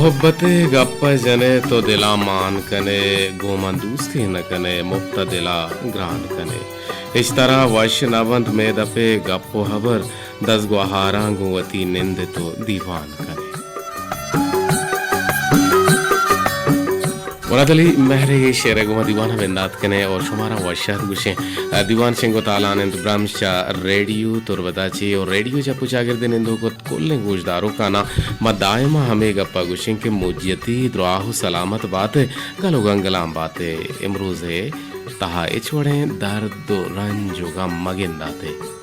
मोहब्बत गप्प जने तो दिला मान कने गोमन दूस्ती न कने मुफ्त दिला ग्रान कने इस तरह वश नवंत में दपे गप्पो हबर दस गुहारा गुवती निंद तो दीवान कने वरादली महरे ये शेर गुमा दीवाना बेंदात कने और शुमारा वशात गुशे दीवान सिंगो तालानंद ब्रह्मशा रेडियो तुरबदाची और रेडियो जब पुचागर दिनिंदो को कुल्ले गुजदारो काना मदायमा हमें गप्पा गुशें के मुजियती द्राहु सलामत बातें गलो गंगलाम बातें इमरोज़े तहा इचवड़े दर्द रंजो गम मगिंदाते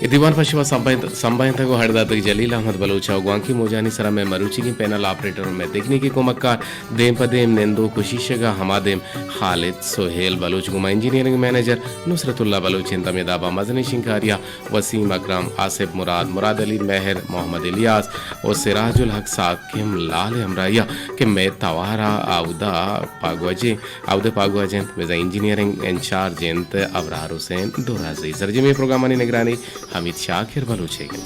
दीवान पश्चिमा संबंध को हरदात जलील अहमद बलूचा ग्वांकी मोजानी सरा में मरुची की पैनल ऑपरेटर में देखने की कोमक्कार देम पदेम नेंदो खुशीशगा हमादेम खालिद सोहेल बलूच गुमा इंजीनियरिंग मैनेजर नुसरतुल्ला बलूच इंतमेदाबा मजनी शिंकारिया वसीम अकरम आसिफ मुराद अली मेहर मोहम्मद इलियास और सिराजुल हक साकिम लाल हमराया के मैं तवारा आउदे पागवाजे वेजा इंजीनियरिंग इंचार्ज इंत अबरार हुसैन दोराजी सरजमी प्रोग्राम निगरानी हमीद शाकिर बलूचेगी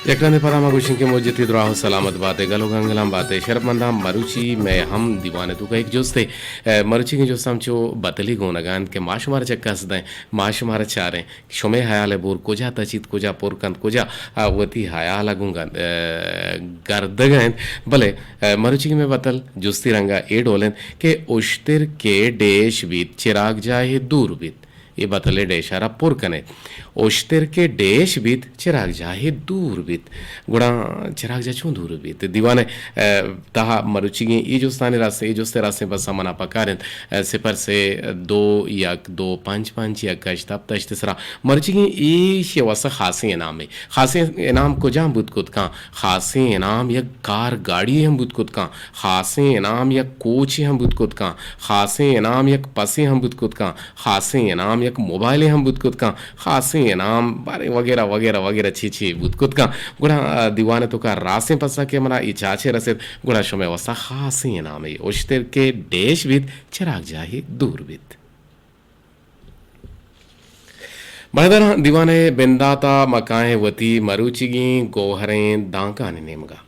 यकराने परामा गुशिं के मोजती द्राह सलामत बातें गलो गंगलाम बातें शरमंदा मरुची में हम दीवाने तू का एक जोस्ते मरुची के जो समझो बतली गोनगान के माशुमार चक्का सदाएं माशुमार चारें शुमे हयाल बोर कुजा तचित कुजा पोरकंत कुजा वती हयाल गुंगा गर्दगन भले मरुची में बतल जुस्ती रंगा ए डोलन के उश्तिर के डेश बीत चिराग जाए दूर बीत ये बतले डेशारा पुर कने ओश्तिर के डेश बीत चिराग जाहे दूर बीत गुड़ा चिराग जा चूं दूर बीत दीवाने तहा मरुचिगे ये जोस्ते रास्ते बस मना पकारें सिपर से 2-1-2-5-5 या कश्तब तश्तसरा मरुचिगे ये शेवसा खासी इनाम है खासी इनाम को जाम बुदकुत का खासी इनाम या कार गाड़ी हम बुदकुत का खासी इनाम या कोच हम बुदकुत का खासी इनाम या पसे हम बुदकुत का खासी इनाम एक मोबाइल हम बुदकुत का खासी इनाम बारे वगैरह वगैरह वगैरह छी बुदकुत का गुड़ा दीवाने तो का रासे पसा के मना इचाचे रसे गुड़ा शमे वसा खासी इनाम है उश्तिर के देश बीत चिराग जाही दूर बीत बड़दर दीवाने बिंदाता मकाए वती मरुचिगी गोहरें दांका नेमगा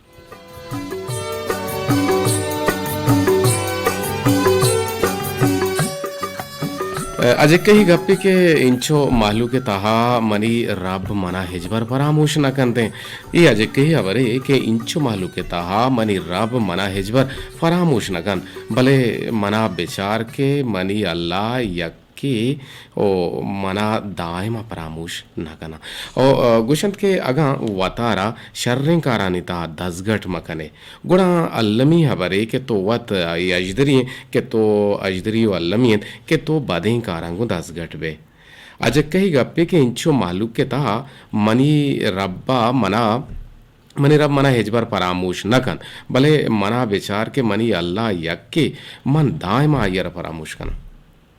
अजय कही गप्पी के इंचो मालू के तहा मनी रब मना हिजबर परामोश न कंते ये अजय कही अवरे के इंचो मालू के तहा मनी रब मना हिजबर फरामोश न कन भले मना बेचार के मनी अल्लाह यक कि ओ मना दायमा परामोश ना कना ओ गुशंत के अगा वतारा शर्रें कारानिता दसगठ मकने गुणा अल्लमी हबरे के तो वत अजदरी के तो अजदरी अल्लमी के तो बदें कारांगो दसगठ बे अज कही गप्पे के इंचो मालूक के ता मनी रब्बा मनी रब मना हिजबर परामोश न कन भले मना बेचार के मनी अल्लाह यक्के मन दायमा आयर परामोश कना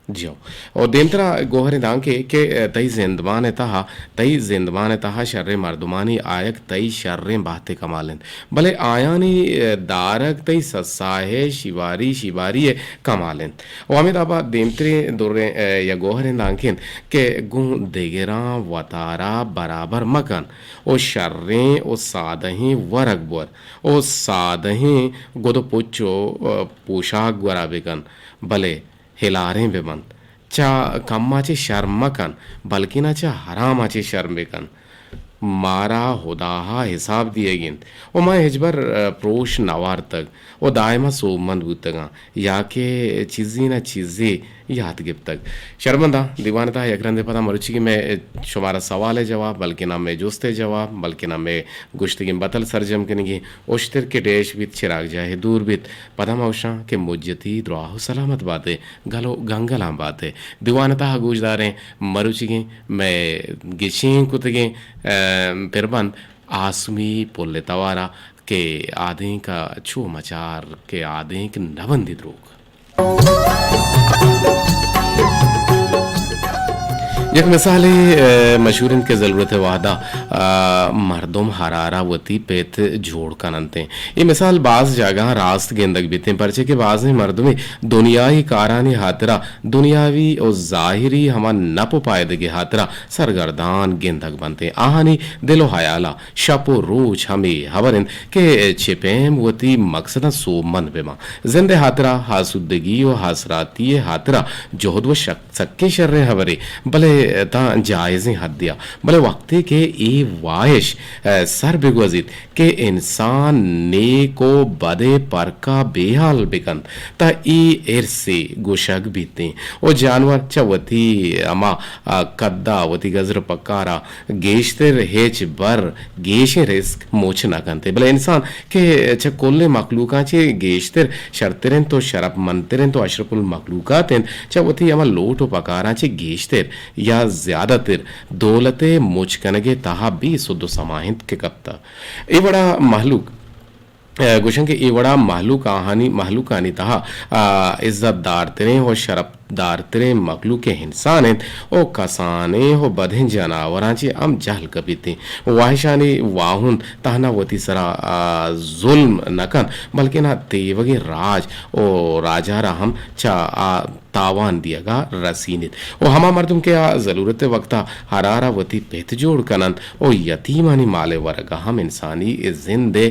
जियो और देमतरा गोहरे दांके के तई जिंदबान तहा शर्रे मर्दुमानी आयक तई शर्रे बातें कमालन भले आयानी दारक तई ससाहे शिवारी कमालन वामिद आबा देमतरे दोरे या गोहरे दांकेन के गु देगेरा वतारा बराबर मकन ओ शर्रे ओ सादही वरक बोर ओ सादही गोदो पुच्चो पोशाक वराबेकन भले हिलारें बेबंद चा कम्माचे शर्मकन बल्कि ना चा हरामाचे शर्मेकन मारा हुदाहा हिसाब दिए गिन ओ मैं हिजबर प्रोश नवार तक ओ दायमा सोमंद बुतगा या के चीज़ी ना चीज़े याद गिब तक शर्मंदा दीवानता यकरंदे पता मरुची की मैं शुमारा सवाल है जवाब बल्कि ना मैं जोस्ते जवाब बल्कि ना मैं गुश्तगी बतल सरजम कनेगी ओश्तर के देश बीत चिराग जाए दूर बीत पदा मौशा के मुज्जती द्राहु सलामत बातें गलो गंगलाम बातें दीवानता गुजदारें मरुची की मैं गिशीं कुतगे पिरबंद आसमी पोल्ले तवारा के आधे का छू मचार के आधे के नवंदित रोग एक मिसाल मशहूर इनके ज़रूरत वादा मरदम हरारा वती पेत जोड़ कननते ये मिसाल बाज जगह रास्त गेंदक बीते परचे के बाज मर्दमे दुनियाई कारानी हातरा दुनियावी और ज़ाहिरी हमा नप पायदगे हातरा सरगर्दान गेंदक बनते आहानी दिलो हयाला शपो रोज हमें हवरिन के छिपेम वती मकसदा सोमन बेमा जिंदे हातरा हासुदगी और हासराती हातरा जोहद व सक्के शर्रे हवरे भले ता जायज़ें हद दिया भले वक्ते के ए वाइश सर बिगवजित के इंसान ने को बदे पर का बेहाल बिकन ता ई एर से गोशक बीते ओ जानवर चवती अमा कद्दा वती गजर पकारा गेशते हेच बर गेशे रिस्क मोच ना कंते भले इंसान के च कोल्ले मखलूका चे गेशते शर्तरें तो शरफ मंतरें तो अशरफुल मखलूकातें चवती अमा लोटो पकारा चे गेशते या ज्यादातर दौलते मुचकनगे तहा भी सुद्दो समाहित के कप्ता ये बड़ा महलूक गुशन के ये बड़ा महलूक आनी तहा इज्जतदार तेरे हो शरफ दार तेरे मखलू के इंसान हैं ओ कसाने हो बधें जनावरांची अम जहल कबीते वाहिशानी वाहुन तहना वती सरा जुल्म नकन बल्कि ना तेवगे राज ओ राजा रहम चा तावान दियागा रसीनित ओ हमा मर्दुम के जरूरत वक्ता हरारा वती पेत जोड़ कनन ओ यतीमानी माले वर्गा हम इंसानी जिंदे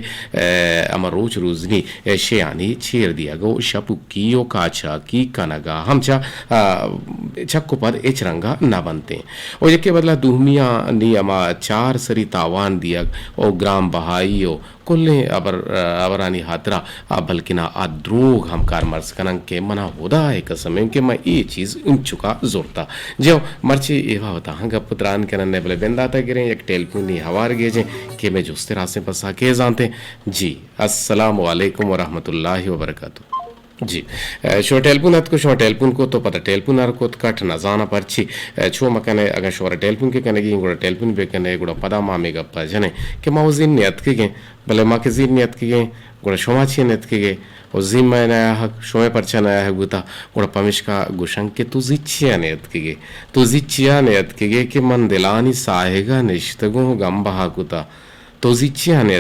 अमर रोज रोजनी शेयानी छेड़ दियागो शपु की ओ काचा की कनगा हम चा छक्को पर एच रंगा ना बनते और यके बदला दुहमिया नी अमा चार सरी तावान दिया ओ ग्राम बहाई कुल्ले अबरानी हातरा बल्कि ना द्रोग हम कार मर्ज कनंग के मना होदा है कसम के मैं ये चीज इन चुका जोरता जो मर्ची एवा होता हंग पुत्रान के नन्ने बले बेंदाता गिरे एक टेलीफोन हवार गेजे के मैं जुस्ते रास्ते पसा के जानते जी अस्सलाम वालेकुम व रहमतुल्लाहि व बरकातहू जी शो टेलपुन को तो पता टेलपुन आर को कट न जाना परची छो मकने अगर शोर टेलपुन के कने गुड़ा टेलपुन पे कने गुड़ा पदा मामे गप्प जने के माउजिन नियत के भले मा के जिन नियत के गुड़ा शोमा छी नियत के और जिम में नया हक शोमे परचा नया है गुता गुड़ा पमिश का गुशंग के तू जिच्छिया नियत के मन दिलानी साहेगा निश्तगो गम बहा गुता तोजिचिया ने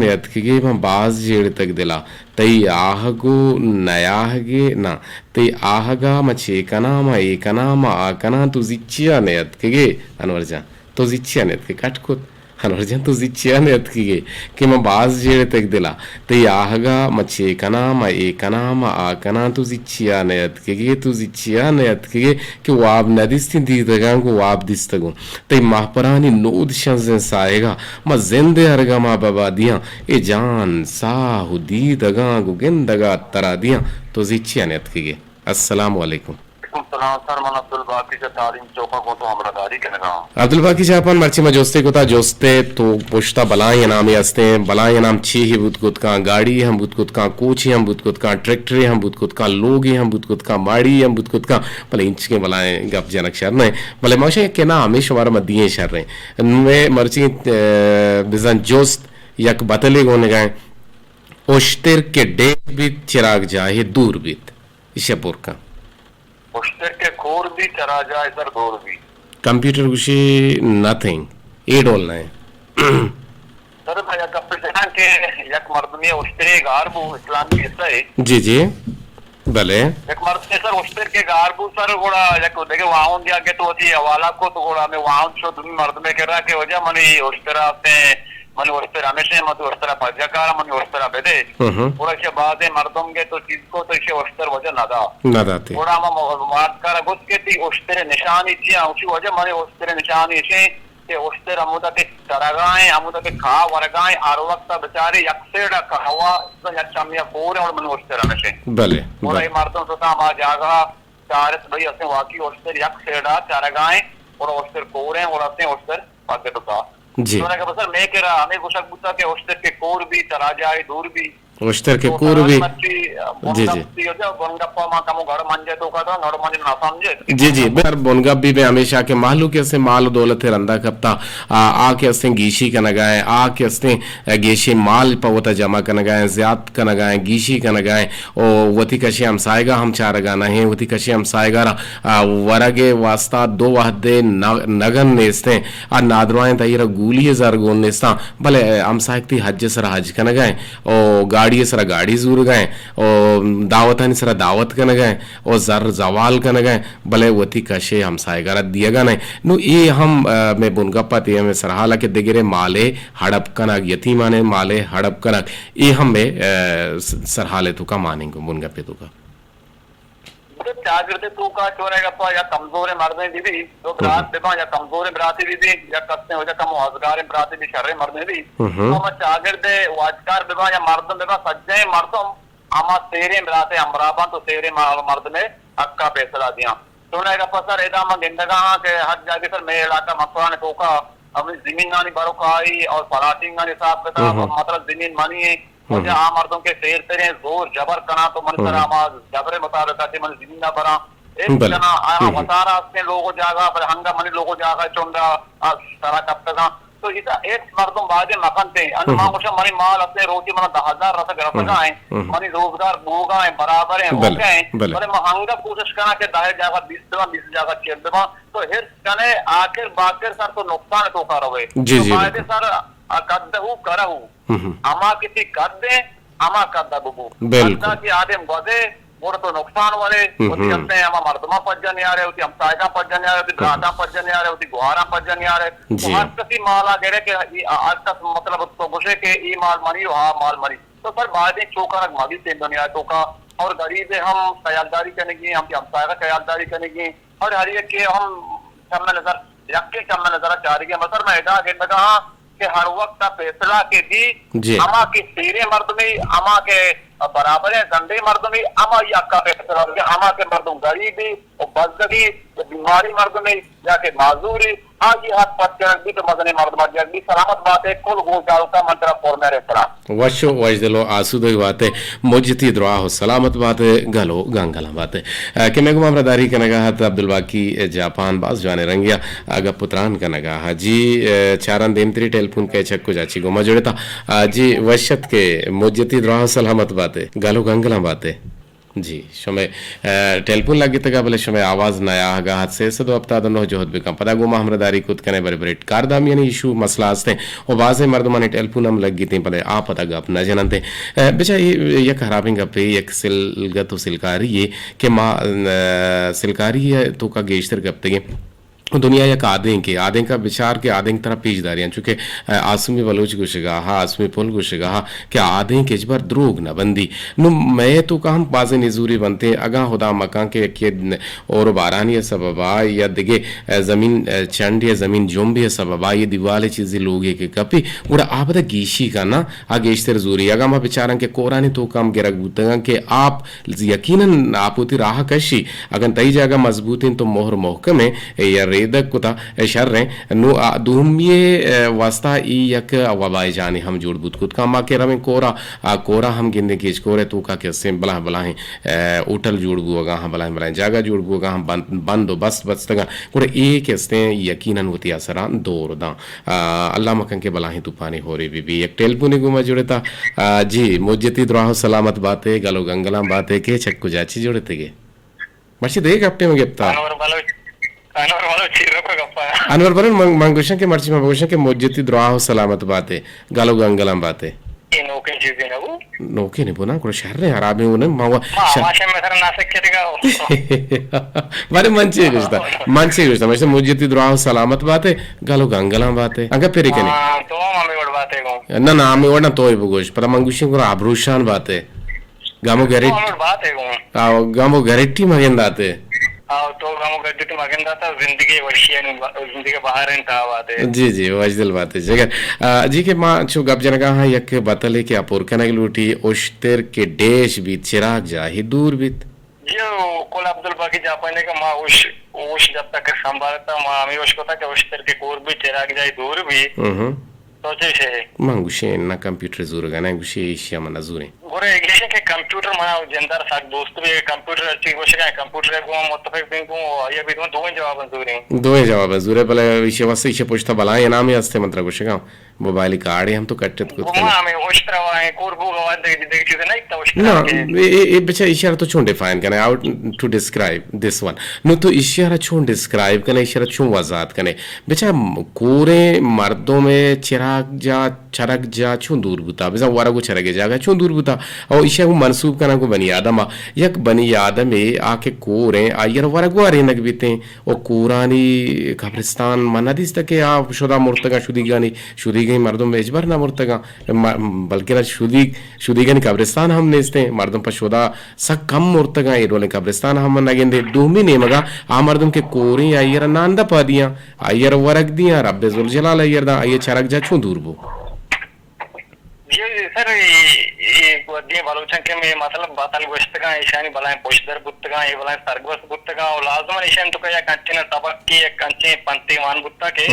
अतकिगे मैं बाज जेड़ तक दिला तई आहगो नयाहगे ना तई आहगा मचेकना मा एकना मा आकना तोजिचिया ने अतकिगे अनवरजा तोजिचिया ने अतके कटकुत अनवरजा तोजिचिया ने अतकिगे कि मैं बाज जेड़ तक दिला तई आहगा मचेकना मा एकना मा आकना तोजिचिया ने अतकिगे कि वाब नदिस्ती दीदगा को वाब दिस्तगो तई महपरानी नोद शंजन साएगा मा जिंदे अरगा मा बाबा दिया ए जान साहु दीदगा को गिंदगा तरा दिया तोजिचिया ने अतकिगे अस्सलाम वालेकुम अब्दुल बाकी चापन मर्ची में जोस्ते को था जोस्ते तो पुश्ता बलाएं नामे हस्ते बलाएं नाम छी ही बुतकुत का गाड़ी हम बुतकुत का कोच ही हम बुतकुत का ट्रैक्टर हम बुतकुत का लोग ही हम बुतकुत का माड़ी हम बुतकुत का भले इंच के बलाएं गप जनक शर नहीं भले मौशे के ना हमेशा हमारा मदिये शर रहे मैं मर्ची बिजन जोस्त यक बतले गोने गए ओश्तिर के डेक भी चिराग जाए दूर बीत इशपुर का उश्तर के कोर भी चरा जाए सर दूर भी कंप्यूटर कुशी नथिंग ए डोल नहीं सर भाई कंप्यूटर के एक मर्दनी उश्तरे गारबू इस्लाम की हिस्सा है जी भले एक मर्द के सर उश्तर के गारबू सर गोड़ा एक देखे वहां दिया के तो होती हवाला को तो गोड़ा में वहां शो तुम मर्द में कह रहा के वजह मनी उश्तरा से मनी उश्तर हमेशा मत उश्तरा पजकार मनी उश्तरा बेदे पूरा के बाद मर्दों के तो चीज को तो इसे उश्तर वजह ना दाते पूरा हम मातकार गुस के ती उश्तर निशानी चिया उसी वजह मनी उश्तर निशानी से के उश्तर अमुदा के तरगाएं अमुदा के खा वरगाएं आर वक्त बेचारे यकसेड़ा कहवा तो यक्षमिया पूरे और मनी उश्तर हमेशा भले पूरा मर्दों तो ता मा जागा चारत भाई असे वाकी उश्तर यकसेड़ा तरगाएं और उश्तर पूरे और असे उश्तर पाके तो का जी सर मैं कह रहा हमें गुशक बुता के उश्तर के कोर भी चला जाए दूर भी उश्तर के कोर भी जी जी गोनगप्पा माँ कमो घर मंजे तो का घर मंजे ना समझे जी जी बर बोनगब्बी में हमेशा के मालू के से माल दौलत रंदा कप्ता आ के अस्ते गीशी का नगाए आ के अस्ते गेशी माल पवता जमा का नगाए ज्यात का नगाए गीशी का नगाए ओ वती कशे हम सायगा हम चार गाना है वती कशे हम सायगा वरगे वास्ता दो वहदे नगन नेस्ते आ नादरवाएं तईरा गूली जार गोन नेस्ता भले हम सायकती हज सरा हज का नगाए ओ गाड़ी सरा गाड़ी जूर गए ओ दावतानी सरा दावत का नगाए ओ जर जवाल का नगाए भले वती कशे हम सायगारा दिएगा नहीं नु ये हम मैं बुनगप्पा ते में सरहाला के दिगरे माले हड़प कनक यतीमाने माले हड़प कनक ये हम में सरहाले तुका मानेंगे बुनगप्पे तुका जागृति तू का चोरेगप्पा या कमजोर मर्दे दीदी तो बरात देखो या कमजोर बराती दीदी या कस्ते हो जा कम औजगार बराती भी शर्रे मर्दे दी तो मैं जागृति वाजकार देखो या मर्दम देखो सज्जे मर्दम आमा तेरे बराते अमराबा तो तेरे मर्द में अक्का फैसला दिया चोरेगप्पा सर एदा मैं गिंदगा के हर जाके सर मैं इलाका मसला ने तो का अपनी जमीन नानी बरोकाई और फराटिंग नानी साहब का मतलब जमीन मानी है मुझे आम मर्दों के शेर तेरे जोर जबर कना तो मन करा आवाज जबरे मुताबिक आते मन जिंदा बरा एक जना आया वसारा अपने लोगों जागा पर हंगा मनी लोगों जागा चुंडा सारा कब तक तो इतना एक मर्दों बाजे मकान थे अनुमान कुछ मनी माल अपने रोटी मन 10,000 रस घर लगाए मनी रोजगार बोगा है बराबर है हो गए पर महंगा कोशिश करना के दाहिर जागा 20 जागा चल देवा तो हिर कने आखिर बाकर सर तो नुकसान तो कर रहे तो सर कद्दहू करहू अमा किसी कद्दे अमा कद्दा बुबू कद्दा की आदम गदे मोर तो नुकसान वाले उती हमने हम मर्दमा पज्जन आ रहे उती हम सायगा पज्जन आ रहे उती ब्रादा पज्जन आ रहे उती गुहारा पज्जन आ रहे तो हर किसी माला गेरे के आज तक मतलब तो गुस्से के ई माल मरी हां माल मरी तो सर बाद में चोकर मागी से दुनिया तो का और गरीब हम ख्यालदारी करेंगे हम सायगा ख्यालदारी करेंगे और हर एक के हम सामने नजर रख के सामने नजर चाह रही है मतलब मैं एदा के कहा कि हर वक्त फैसला के दी अमा की तेरे मर्द में अमा के बराबर है गंदे मर्द में अमा या का फैसला अमा के मर्दों गरीबी और बजगी बीमारी मर्द में जाके माजूरी आज ही हाथ पट भी तो मदने मर्द मर जाएगी सलामत बात है कुल गो जाओ का मंत्र फॉर्म रेफरा वशो वजदलो आसुदो बात है मुजती दुआ हो सलामत बात है गलो गंगला बात है कि मैं गुमाम रदारी कनगा हत अब्दुल बाकी जापान बास जाने रंगिया अगा पुत्रान कनगा जी चारन देमत्री टेलीफोन के छक्को जाची गुमा जोड़ता जी वशत के मुजती दुआ हो सलामत बात है गलो गंगला बात है जी शमे टेलीफोन लगी तक बोले शमे आवाज नया हगा हाथ से सदो अपता दनो जो हद बिकम पदा गुमा हमरदारी कुत कने बरे बरे कारदाम यानी इशू मसला आस्ते और बाजे मर्दमाने टेलीफोन हम लगी ती पले आ पता गप न जनते बेचा ये खराबिंग पे एक सिलगत सिलकारी ये कि मा सिलकारी है तो का गेश्तर गप्ते दुनिया या आदें का विचार के आदें तरह पेशदारियां चूंकि आसमी बलोच गुशगा हा आसमी पुल गुशगा हा क्या आदें के जबर द्रोग न बंदी नु मैं तो का हम बाजे निजूरी बनते अगा खुदा मकान के और बारानी सबबा या दिगे जमीन चंड या जमीन जुम्ब या सबबा ये दीवाले चीजें लोगे के कपी उड़ा आप गीशी का ना आगे इश्तर जूरी अगा मा बेचारा के कोरानी तो कम गिरक बुतगा के आप यकीनन आप होती राह कशी अगर तई जगह मजबूत तो मोहर मोहकम है या रेदक कुता शर्रे नु दुहमिये वास्ता ई यक वबाई जाने हम जोड़ बुत कुत का मा के रमे कोरा हम गिंदे के कोरे तो का के से बला बला है उठल जोड़ बुगा हम बला बला जागा जोड़ बुगा हम बंदो बस तगा कुरे एक के यकीनन होती असरा दौर दा अल्लाह मकन के बला ही तूफानी हो रे बीबी एक टेलीफोन गुमा जोड़ता जी मुज्जती दुआ सलामत बातें गलो गंगला बातें के छक्कू जाची जोड़ते गे मर्ची देख अपने में गिफ्ता अनवर बरन मंगुशन के मर्ची में बगुशन के मुज्जती दुआ सलामत बातें गलो गंगला बातें नोके नहीं बोना कुछ शहर ने हराब में उन्हें मावा माशे में सर नासक केटेगा बारे मंचे गुस्ता मैं मुज्जती दुआ सलामत बातें गलो गंगला बातें अगर फिर के नहीं तो मम्मी वड़ बातें को ना हमें वड़ना तो ही बगुश पर मंगुशन को आब्रूशान बातें गामो गैरेटी मगेंदाते तो जिंदगी बाहर जी वजदल बात है जगह जी के माँ छो गप जनगा हाँ यक बतले के अपुर कनक लूटी उश्तर के देश भी चिराग जाही दूर बीत जो कोल अब्दुल बाकी जापाने का माँ उश जब तक संभालता माँ हमें उसको था कि उश्तर के कोर भी चिराग जाही दूर भी तो जैसे माँ गुशे ना कंप्यूटर जूर गाना गुशे एशिया मना जूरे गोरे एग्लिश के कंप्यूटर मना जंदार साथ दोस्त भी कंप्यूटर अच्छी गोष्ट का कंप्यूटर को मुतफिक दिन को ये भी दो जवाब मंजूरी दोहे जवाब जुरे बले इशे वसे इशे पोष्टा बलाय नामी असते मंत्र गोशगा मोबाइल काडे हम तो कट्टेत कुत वो हमें ओस्ट्रा वाए कोरबू गवा दे चीज नहीं तो ना ओस्ट्रा ए बेचा इशारा तो छोड़ डिफाइन करने out to describe this one no तो इशारा छोड़ डिस्क्राइब करने इशारा छोड़ वजात करने बेचा कोरे मर्दों में चरक जा छोड़ दूर बुता बेचा वारा को चरके जागा छोड़ दूर बुता और इशा को मंसूब करना को बनी आदम यक बनी आदम में आके कोरे आयर वारा को आरे नक बीते और कोरानी कब्रिस्तान मनादिस तक आप शुदा मुर्तगा शुदी गई मर्दों में इजबर ना मुर्तगा बल्कि ना शुदी गई कब्रिस्तान हम नेस्ते मर्दों पर शुदा सक कम मुर्तगा ये रोले कब्रिस्तान हम नगेंदे दूमी ने मगा आ मर्दों के कोरी आयर नांदा पा दिया आयर वरक दिया रब्बे जुल जलाल आयर दा आयर चरक जा छू दूर बो ये सर ये दिए बालूचन के में मतलब बातल गोश्तगा ईशानी बलाएं पोषदर बुत्तगा ये बलाएं सरगवस बुत्तगा और लाजमन ईशान तो क्या कंचे तबक की कंचे पंती मान बुत्ता के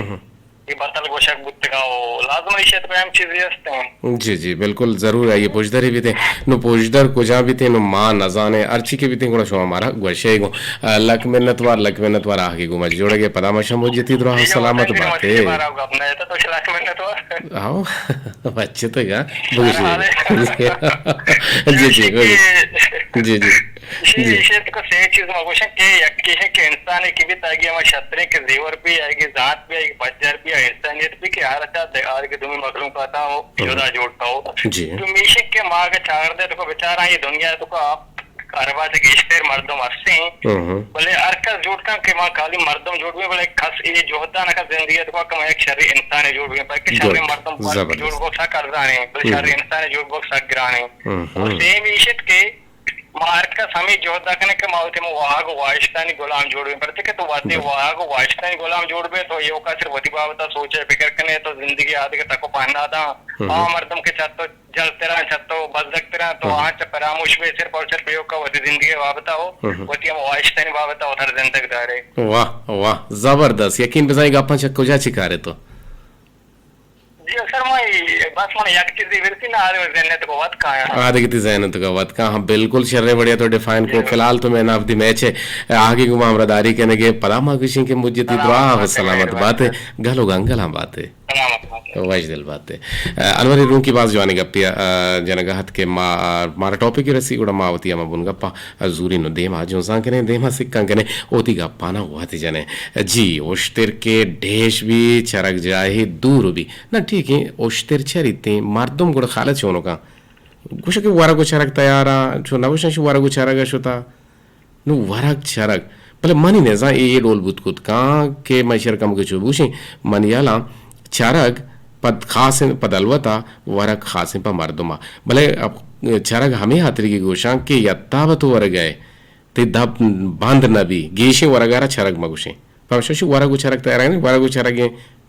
ये बातल गोशक बुत्तगा वो लाजमन ईशान तो हम चीजें हस्ते हैं जी जी बिल्कुल जरूर है ये पोषदर ही भी थे नो पोषदर को जा भी थे नो मां नजाने अर्ची के भी थे कोड़ा शो हमारा गोशे को लक मिन्नत वार आगे को मज जोड़ के पदामशा मुझे दुआ सलामत बात है अपना तो लक मिन्नत आओ बच्चे तो क्या जी जी जी जी विशेष को सही चीज में क्वेश्चन के यक्की है कि इंसान की भी ताकि हम छतरे के जेवर भी आएगी जात भी आएगी बच्चर भी है इंसानियत भी कि हर अच्छा आज के तुम्हें मखलूक आता हो जोड़ा जोड़ता हो जी तो मिशिक के मां के चार दे तो बेचारा ये दुनिया तो का कारवा से गिश्तेर मर्दम हस्से बोले अरका जोड़ का के मां खाली मर्दम जोड़ में बोले खास ये जो होता ना का जिंदगी तो का एक शरीर इंसान जोड़ में पर के शरीर मर्दम जोड़ को सा कर रहा है शरीर इंसान जोड़ को सा गिराने और सेम इशित के मार्क का समय जोधा करने के मावते में वहाँ को वाइस्तानी गुलाम जोड़वे पड़ते के तो वाते वहाँ को वाइस्तानी गुलाम जोड़वे तो ये का सिर्फ वती बाबता सोचे फिक्र करने तो जिंदगी आदि के तको पहना था मर्दम के छत तो जलते रहा छत तो बजकते रहा तो वहाँ परामर्श में सिर्फ और सिर्फ योग का वती जिंदगी बाबता हो वती हम वाइस्तानी बाबता हो हर दिन तक दारे वाह वाह जबरदस्त यकीन बजाएगा अपन चक्को जा चिकारे तो जी सर मैं बस मैं एक चीज विरती ना आरे जन्ने तो वत का है आदे कितनी जहनत का वत का हम बिल्कुल शर्रे बढ़िया तो डिफाइन को फिलहाल तो मैं ना अवधि मैच है आगे को हमरादारी कहने के परामा किसी के मुझे दुआ सलामत बात है गलो गंगल हम बात है वाइज दिल बात है अनवरी रूम की बात जो आने गप्पिया जनगहत के मारा टॉपिक की रसी उड़ा मावती हम बुन गप्पा जूरी नो देमा जो सांकने देमा सिक्का कने ओती गप्पा ना हुआ थी जने जी ओश्तिर के ढेश भी चरक जाए दूर भी ना ठीक है ओश्तिर चरिते मर्दम गुड़ खालत छोनो का कुछ के वारा को चरक तैयारा छो ना कुछ वारा को चरक शोता नो वारक चरक पहले मनी ने जा ये डोल बुत कुत का के मैशर कम के चुबुशी मनियाला चरक पद खास पद अलवता वरक खास पर मर्दमा भले अब चरक हमें हाथरी की गोशा के यत्तावत वर गए ते दब बांध नबी गेशे वरगारा चरक मगुशे पर शशु वरगु चरक तैयार है वरगु चरक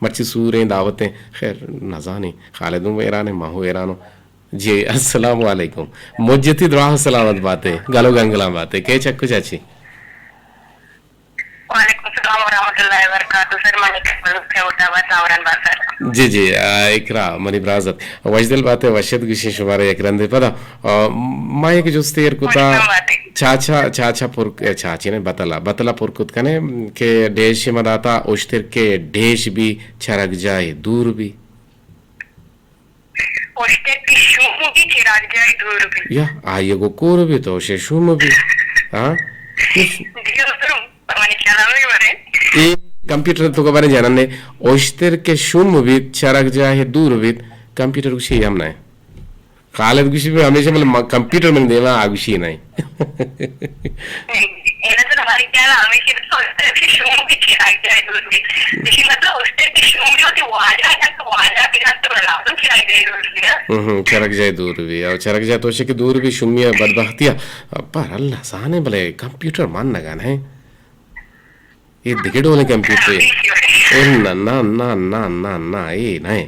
मर्ची सूरें दावतें खैर नजाने खालिदुम वेराने माहू वेरानो जी अस्सलाम वालेकुम मुज्जती दुआ सलामत बातें गालो गंगला बातें के चक्कू चाची वालेकुम सलाम व रहमतुल्लाहि व बरकातहू सर मनी से उठावा सावरन बासर जी जी इकरा मनी ब्राजत वजदल बात है वशद गिशी शुमारे एक रंदे पदा माये के जुस्तेर कुता चाचा पुर चाची ने बतला पुर कुत कने के देश मदाता उश्तिर के देश भी चरक जाए दूर भी उश्तिर की शुम भी चरक जाए दूर भी या आये गो कोर भी तो शे शुम भी हाँ ये कंप्यूटर तो कबारे जानने ओश्तिर के शुम भी चरक जाए दूर भी कंप्यूटर कुछ ही हमने खालिद कुछ भी हमेशा मतलब कंप्यूटर में देवा आगुशी नहीं इन्हें तो हमारी क्या ना हमेशा तो ओश्तिर की शुम भी चरक जाए दूर भी इसी मतलब ओश्तिर की शुम भी होती वाजा बिना तो लाभ चरक जाए दूर भी चरक जाए दूर भी और चरक जाए तो शे दूर भी शुमिया बदबख्तिया पर अल्लाह साने भले कंप्यूटर मान लगाना है ये दिखे डोले कंप्यूटर ना ना ना ना ना ना ये नहीं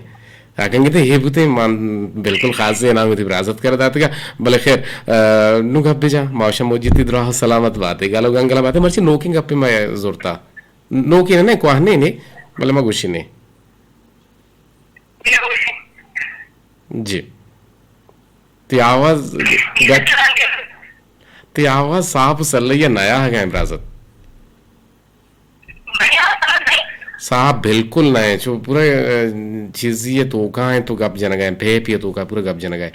आकेंगे तो ये बुते मान बिल्कुल खास है ना मुझे विरासत कर दाते का भले खैर नु गप जा मौसम मौजूदी दुआ सलामत बात है गालो गंगला बात है मर्ची नोकिंग गप में जोरता नोकी ने कोहने ने भले मैं गुशी ने जी ती आवाज ती आवाज साफ चल रही है नया है इमराजत साहब बिल्कुल नए जो पूरे चीज ये तो कहाँ है तो गप जन गए भेप ये तो का पूरे गप जन गए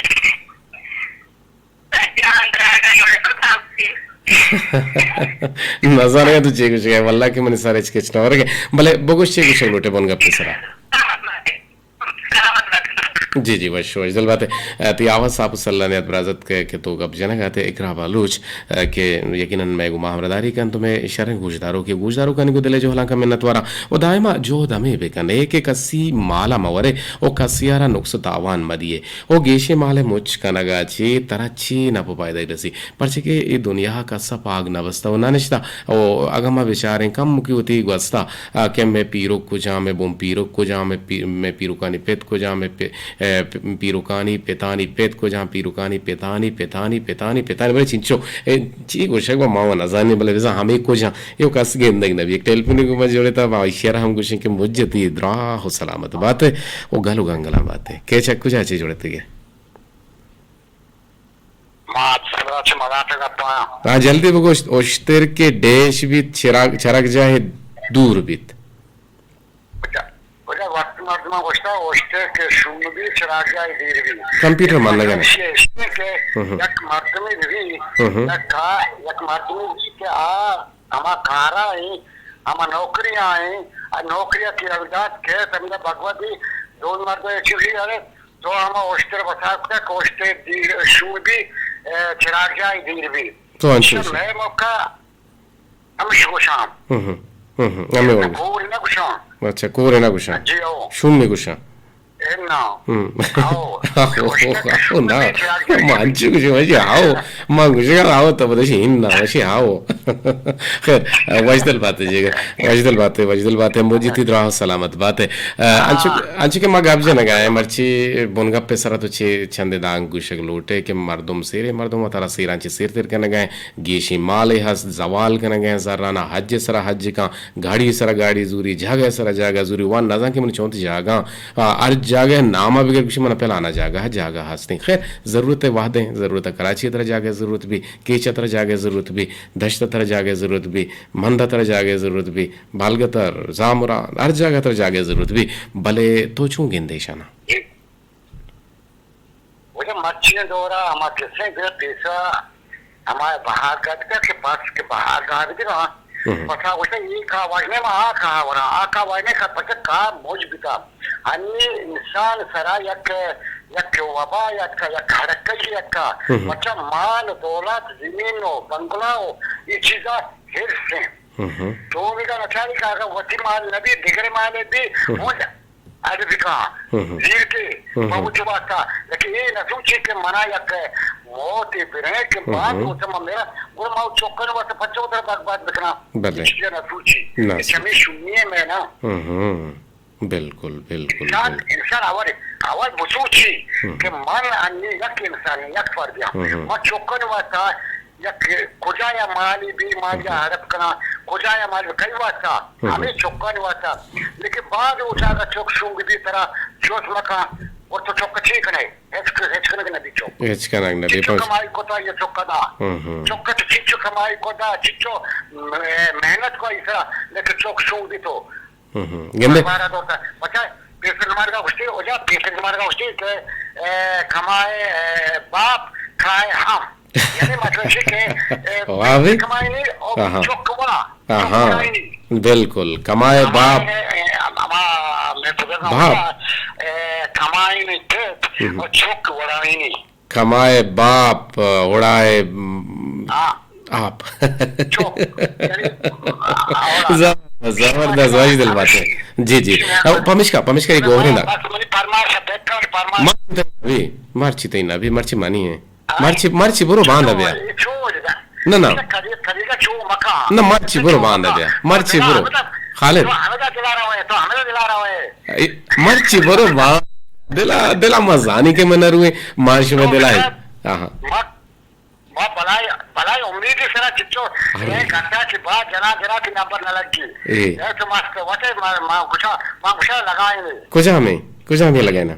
नजर है तुझे कुछ है वल्ला के मैंने सारे स्केच ना और के भले बगुश चे कुछ लोटे बन गप सरा जी जी वश वजदल बात है ती आवाज साहब सल्ला ने बराजत के तो गप जन गाते इकरा बालूच के यकीनन मैं गुमा हमरदारी कन तुम्हें शर गुजदारों कन को दिले जो हला का मिन्नत वारा वो दायमा जो दमे बेकन एक एक कसी माला मवरे ओ कसियारा नुक्स तावान मदिए ओ गेशे माले मुच कनगा चे तरची न पपायदा दसी परचे के ये दुनिया का सपाग नवस्ता वो नानिश्ता ओ अगमा बेचारे कम मुकी होती गस्ता के मैं पीरो को जा मैं बोम पीरो को जा मैं पीरो का निपेत को जा मैं पीरुकानी पेतानी पेत को जहाँ पीरुकानी पेतानी पेतानी पेतानी पेतानी बड़े चिंचो ची को शेक मावा नजाने बले वैसा हमें को जहाँ यो कस के इंदग नबी एक टेलीफोन को मज जोड़े था इशारा हम कुछ के मुज्जती द्रा हो सलामत बात है वो गलो गंगला बात है के चक्कू चाची जोड़ते के हाँ जल्दी बगो ओश्तर के देश भी चरक जाए दूर बीत कंप्यूटर मान लगा नौकरियां नौकरियां की अवदात के तमिल भगवती दोन मर्द तो हम ओस्टर बता ओस्टर शू भी चिराग जाए दीर भी तो मैं मौका हम शाम अच्छा कोरे ना गुशा शून्य गुशा आओ ना मांचू कुछ वैसे आओ मांगुशे का आओ तब तो शीन ना वैसे आओ खैर वजदल बात है वजदल बात है मुझे ती द्राह सलामत बात है अंशु के माँ जन गाए मर्ची बुनगा पे सरा तो छंदे दांग गुशक लोटे के मर्दुम सेरे मर्दुम तारा सेरांची सेर तेर करने गए गेशी माले हस जवाल करने गए जराना हज सरा हज का गाड़ी सरा गाड़ी जूरी जागा सरा जागा जूरी वन नजा के मन चौंती जागा अर्ज जागा नामा बगैर कुछ मन पहला आना जागा हंसते खैर जरूरत है वादे जरूरत है कराची तरह जागे जरूरत भी केच तरह जागे जरूरत भी दश्त तरह जागे जरूरत भी मंदा तरह जागे जरूरत भी बालगतर जामुरा हर जगह तरह जागे जरूरत भी भले तो छू गेंदेशाना वो मच्छी दौरा हमारे किसने पैसा हमारे बाहर के पास के बाहर ना पता उसे ये का वाजने में आ का वाजने का पता का मौज बिता अन्य इंसान सरा यक वबा यक हड़कल यक बच्चा माल दौलत जमीन हो बंगला हो ये चीज़ा हिर्स हैं तो उनका नचारी का वती माल नबी दिगरे माल भी मुझ आदिका जीर के बहुत बात था लेकिन ये न सोचे के मना यक मौत बिरने के बाद वो सब मेरा वो माउ चौकन वाला बच्चों तरह बात दिखना इसलिए न सोची इसमें शून्य में ना बिल्कुल इंसान आवाज बसोची के मन अन्य यक इंसान यक फर दिया मैं चौकन वाला यक कुजाया माली भी मालिया हड़प करना कुजाया माली कई बात था हमें चौकन वाला लेकिन बाद उठाकर चौक शूंग भी तरह जोश मका और तो चौक ठीक नहीं हेचकन के नबी चौक हेचकन नबी कमाई को था ये चौक ना चौक तो चिच्चो कमाई को था चिच्चो मेहनत को इस लेकिन चौक शूंग भी तो गंदे हमारा तो बच्चा पैसे हमारे का उठे हो जा पैसे हमारे का उठे के कमाए बाप खाए हम यानी मतलब है कि कमाई नहीं और चौक वाला बिल्कुल कमाए बाप बाप कमाई नहीं थे और चौक उड़ाई नहीं कमाए बाप उड़ाए आप जबरदस्त वाजिदल बात है जी पमिश्का की गोहरे ना मार्ची तई ना भी मार्ची मानी है मार्ची बुरो बांधा बिया ना मार्ची बुरो बांधा बिया मार्ची बुरो खालिद मार्ची बुरो दिला मजानी के मनर हुए मार्च में दिलाए भलाई उम्मीद है सरा चिच्चो ये घंटा के बाद जना की नंबर न लगी ये तो मस्त वटे मां कुछ लगाएंगे कुछ हमें लगाए ना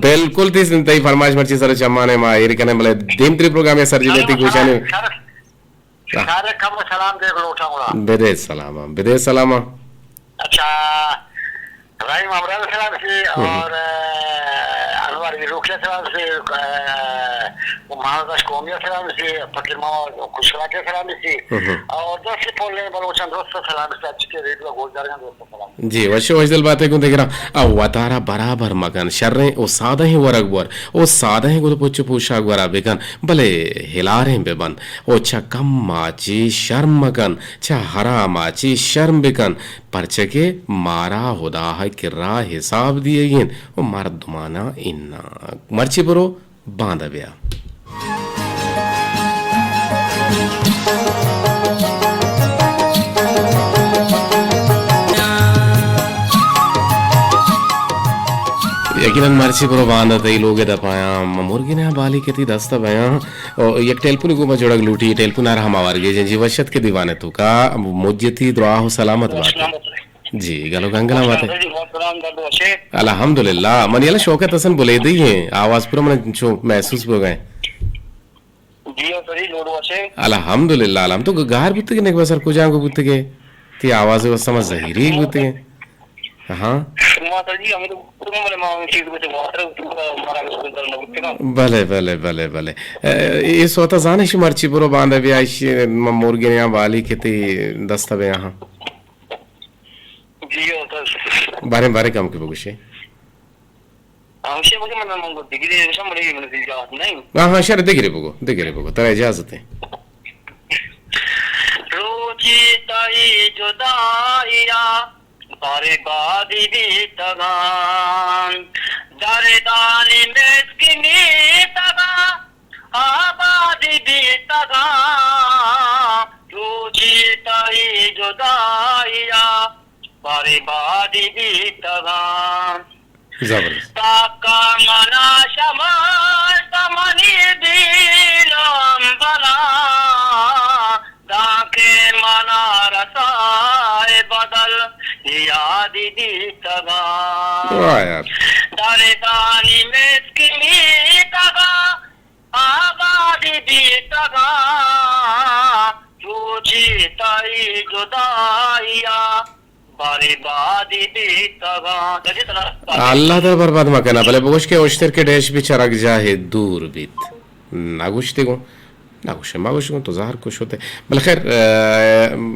बिल्कुल थी तई फरमाइश मर्ची सर चम्माने मा ये कने भले देमत्री प्रोग्राम या सर जीती कुशाने सारे कम सलाम देख लो उठाऊंगा विदेश सलामा अच्छा भाई ममरान सलाम से और अनवर रुखिया सलाम से वो महाराज कोमिया सलाम से फकीर मामा खुशरा के सलाम से और दोस्त से बोलने बलोचन दोस्त सलाम से अच्छे रेडियो गोलदार दोस्त सलाम जी वशो वजल बातें को देख रहा वतारा बराबर मगन शर्रे ओ सादा ही वरगबर ओ सादा ही को पुच्छ पूछा गरा बेगन भले हिलारे बेबन ओ छ कम माची शर्म मगन छ हरा माची शर्म बेगन परचके मारा होदा है किरा हिसाब दिए गिन ओ मर्दमाना इन्ना मर्ची बरो बांधा बिया यकीनन मर्ची बरो बांधा तई लोगे दपाया मुर्गी ने बाली केती दस्ता बया और एक टेलपुन को मजोड़क लूटी टेलपुन आ रहा मारगे जी वशत के दीवाने तू का मुज्जती दुआ हो सलामत बात जी गलो गंगला बात है अल्हम्दुलिल्लाह मन याला शौकत हसन बोले दी है आवाज पूरा मन जो महसूस हो गए अल्हम्दुलिल्लाह अलम तो गार बुत के ने बसर को जांगो बुत के ती आवाज वो समझ जहीरी बुत के हां भले भले भले भले ये सोता जाने शी मर्ची बुरो बांधा भी आइश मुर्गी ने बाली केती दस्ता बे यहां बारे बारे काम के बगुशे हाँ शर देख रे बगो तेरा इजाजत है रोजी ताई जुदाइया बारे बादी भी तगान दरदानी मिस्किनी तगा आबादी भी तगा रोजी ताई जुदाइया बारे बादी भी तगान जबरदस्त ताका मना शमा समनी दिलम बला दाके मना रसाए बदल यादी दी तगा वाह यार दरदानी मिस्किनी तगा आबादी भी तगा रोजी ताई जुदाइया अल्लाह तर बर्बाद मकना भले बोश के ओश्तर के डैश भी चरक जाए दूर बीत नागुश्ते को नागुश मागुश को तो ज़ाहिर कुछ होते भले खैर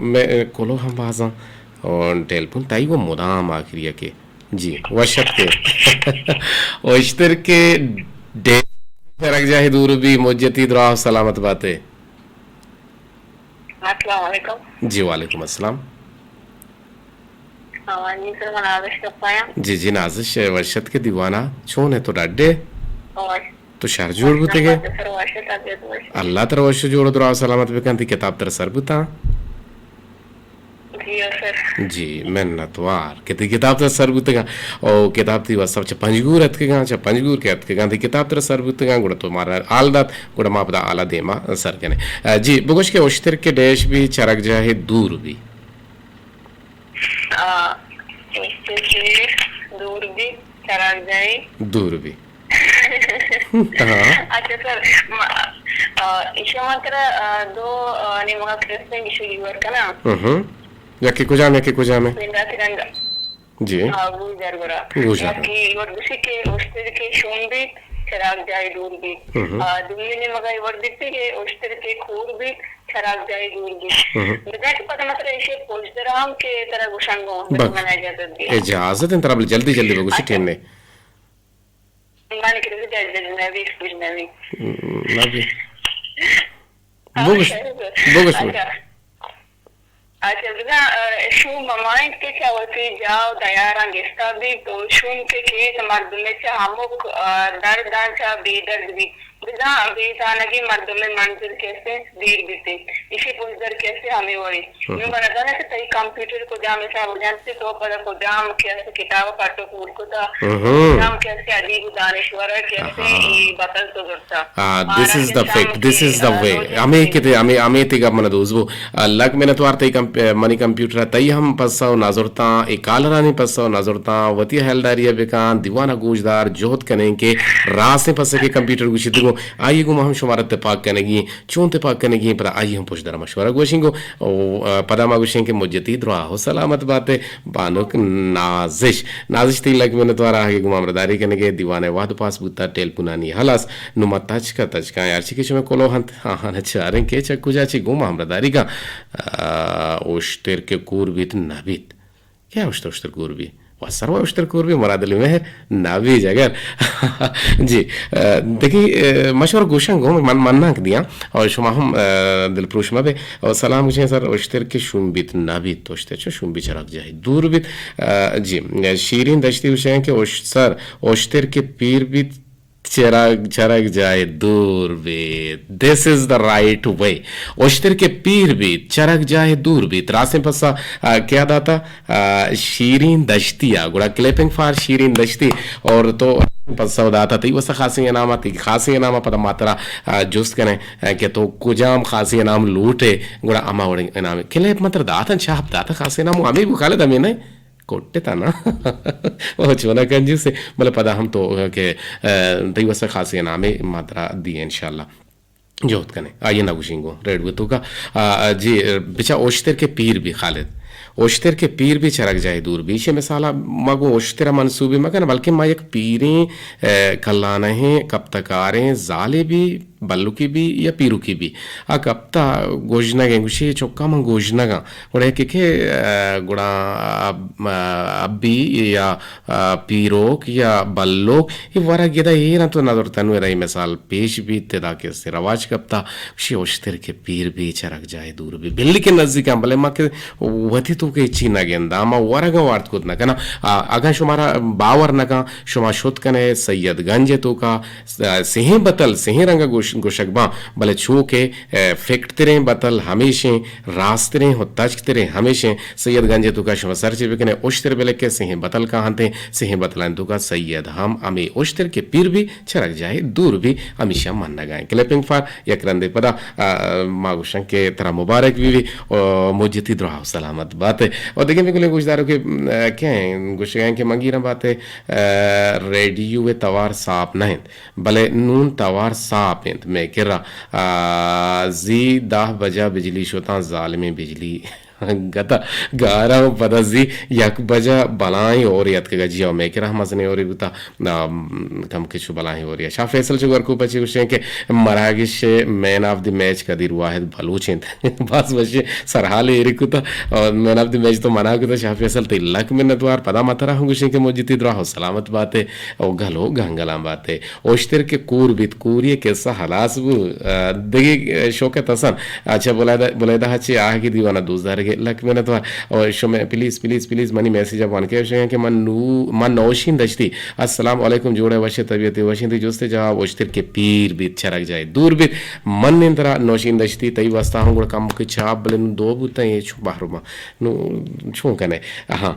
मैं कोलो हम बाज़ा और टेलफोन ताई वो मुदाम आखिरी के जी वशत के ओश्तर के डैश चरक जाए दूर भी मुज्जती दुआ सलामत बातें अस्सलाम वालेकुम जी वालेकुम अस्सलाम जी जी नाजिश वर्षत के दीवाना छोन है तो डाडे तो शर जोड़ बुते के अल्लाह तर वर्ष जोड़ दुआ सलामत बेकंती किताब तर सर बुता जी मेहनतवार कितनी किताब तर सर बुते का ओ किताब थी वह सब पंजगूर हत के गांव पंजगूर के हत के गांव किताब तर सर बुते का गुड़ तो मारा आलदात गुड़ मापदा आला देमा सर के जी बुगश के ओश्तर के डैश भी चरक जाए दूर भी दूर भी चराग जाए दूर भी अच्छा सर इशू मात्र दो निमगा क्रिस्टन इशू लीवर का ना याके कुछ में जी गुजर गोरा याकी और दूसरी के उस्तर के शोन भी चराग जाए दूर भी दुनिया ने मगा इवर दिखती के उस्तर के खूर भी चराग जाए दूर भी बिदात पता मतलब ऐसे पोस्टराम के तरह गुशांगो मनाया जाता है इजाजत है तरह जल्दी जल्दी बगुशी टेने माने कि जल्दी नवी एक्सपीरियंस नवी बोगस अच्छा बिना शू ममाइन के क्या होती जाओ दयारां गेस्टा भी तो शून के मर्द में चा हमक दर्द दांचा बेदर्द भी बिना अभी तानगी मर्द में मंजिल कैसे दीर बीते इसी पुजदर कैसे हमें वही मैं बना ना कि तई कंप्यूटर को जाम ऐसा हो जानते तो पर को जाम कैसे किताब काटो पूर को था जाम कैसे अजीब दानेश्वर कैसे ये बतल तो करता this is the fact this is the way हमें किते हमें तिगा मन दोजबो लग मैंने तो आरते मनी कंप्यूटर तई हम पस्साव नाजुरता एकालरानी पस्साव नाजुरता वती हेल्डारिया बेकान दीवाना गोजदार जोहत कने के रासे पस्से के कंप्यूटर गुशितगो आइए गो हम शुमार इत्तेफाक कनेगी चों इत्तेफाक कनेगी पर आइए हम पुछदर मशवरा गोशिंगो पदामा गोशिंग के मुज्जती द्रा हो सलामत बातें बानुक नाजिश ती लग मैंने तो आगे गुमामरदारी कनेगे दीवाने वाद पास बुता टेल पुनानी हलास नुमा तचका यार चिकिच में कोलो हंत हां चारे के चक्कू जाची गुमामरदारी का ओश्तेर के कूरबित नबित क्या ओश्तर कूरबी सर्व उश्तर कूरबी मरादली मेहर नाबीज अगर जी देखिए मशवर गोशंग गो मन मन्ना दिया और शुमा हम दिल प्रोशमा बे और सलाम मुझे सर उश्तर के शुंबित नाबीत उश्तर चो शुंबी चरक जाए दूरबित जी शीरीन दश्ती उशें के सर उश्तर के पीर बित चरक जाए दूर बीत this is the right way ओश्तर के पीर बीत चरक जाए दूर बीत रास्ते पस्सा क्या दाता शीरीन दश्तिया गुड़ा क्लिपिंग फार शीरीन दश्ती और तो पस्सा दाता ती वसा खासी नामा पद मात्रा जुस्त कने के तो कुजाम खासी नाम लूटे गुड़ा अमा वड़े नाम क्लिप मात्र दाता छाप दाता खासी नाम आमी बुखाले दमे नहीं कोट्टे था ना वो चोना कंजू से मतलब पता हम तो के दई वसा खासी नामे मात्रा दिए इंशाल्लाह जोत कने आइए ना गुशिंगो रेड बुतो का जी बिचा ओश्तर के पीर भी खालिद ओश्तर के पीर भी चरक जाए दूर बीच मिसाला मगो ओश्तरा मनसूबी मगन बल्कि मा एक पीरें कल्लाना है कब तक आ रहे हैं जाले भी बल्लू की भी या पीरू की भी आ कप्ता गोजना गे गुशी चौका मंग गोजना गा गुड़ा के गुड़ा अब्बी या पीरोक या बल्लोक ये वरा गिदा ये ना तो नजर तनु रही मिसाल पेश भी तेदा के से रवाज कप्ता शी ओश्तर के पीर भी चरक जाए दूर भी बिल्ली के नजदीक हम भले मा के वती तो के चीना गेंदा मा वरगा वार्त कुत ना कना अगा शुमारा बावर ना का शुमा शुत कने सैयद गंजे तो का सेही बतल सेही रंगा गोशकबा भले छू के फेंकते रहे बतल हमेशा रास्ते रहे हो तचते रहे हमेशा सैयद गंजे तो का शुमा सर चिपकने उश्तर बेले के सेही बतल का हंते सेही बतलान तो का सैयद हम अमी उश्तर के पीर भी चरक जाए दूर भी हमेशा मन न गाए क्लिपिंग फार एक रंदे पदा मागुशंक के तरह मुबारक भी मुझती द्रा सलामत बात है और देखिए मेरे गुजदारों के क्या है गुशगाएं के मंगीरा बात है रेडियो वे तवार साप नहीं भले नून तवार साप हैं मैं कह रहा जी 10 बजा बिजली शोता जालिम बिजली गता गारा पता जी यक बजा बलाई और यत के गजिया मैं कह रहा मसने और गुता कम के छु बलाई और या शाह फैसल छु को पची उसे के मरागिश man of the match Qadir Wahid Baloch बस वशे सरहाले एरिकुता और मैन ऑफ द मैच तो मना को तो शाह फैसल ते लक में नतवार पदा मतरा हूं गुशे के मोजिती द्रा हो सलामत बात है और गलो गंगला बात है ओश्तर के कूर बित कूरिए कैसा हलास वो देखिए शौकत हसन अच्छा बोला हचे आह की दीवाना दूसरा लक मैंने तो और शो में प्लीज मनी मैसेज अब वन के कि मन नौशीन दश्ती अस्सलाम वालेकुम जोड़े वशे तबीयत वशिंदी जोस्ते जवाब ओश्तर के पीर भी चरक जाए दूर भी मन निंतरा नौशीन दश्ती तई वास्ता हूं कम के छाप बले दो बुता ये छु बाहर नु छु कने हां